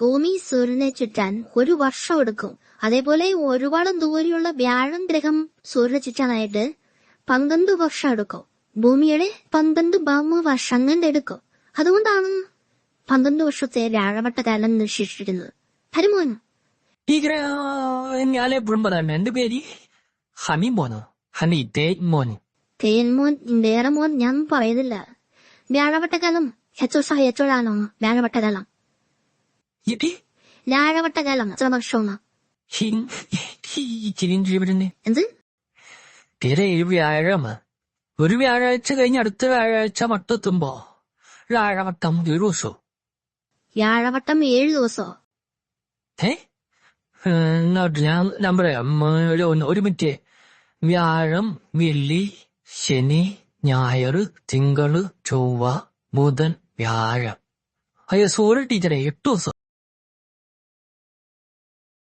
ഭൂമി സൂര്യനെ ചുറ്റാൻ 1 വർഷം എടുക്കും. അതേപോലെ ഒരുപാട് ദൂരെയുള്ള വ്യാഴം ഗ്രഹം സൂര്യനെ ചുറ്റാനായിട്ട് 12 വർഷം എടുക്കും. ഭൂമിയുടെ 12 ഭൗമവർഷങ്ങൾ എടുക്കും. അതുകൊണ്ടാണ് 12 വർഷത്തെ വ്യാഴവട്ടകാലം നിശ്ചയിച്ചിരിക്കുന്നത്. ഹരിമോൻ, 이그래, ഞാനെ എപ്പോഴും പറയാറുണ്ട്, എന്റെ പേര് ഹമിമോനോ, ഹണി തേൻമോൻ. തേൻമോൻ, ഇന്റേറമോൻ ഞാൻ പറയുന്നില്ല. വ്യാഴവട്ടകാലം എച്ചോസാണോ വ്യാഴവട്ടകാലം? ഇടി വ്യാഴവട്ടകാലം എത്ര വർഷമാണ്? ചിരിഞ്ചിരിവിടുന്നേ എന്ത്? തീരെ വ്യാഴമ. ഒരു വ്യാഴാഴ്ച കഴിഞ്ഞ് അടുത്ത വ്യാഴാഴ്ച മട്ടെത്തുമ്പോ വ്യാഴവട്ടം 7 ദിവസം. വ്യാഴവട്ടം 7 ദിവസോ? ഞാൻ പറയാം, ഒരു മിനിറ്റ്. വ്യാഴം, വെള്ളി, ശനി, ഞായർ, തിങ്കള്, ചൊവ്വ, ബുധൻ, വ്യാഴം. അയ്യോ സോറി ടീച്ചറെ, 8 ദിവസം.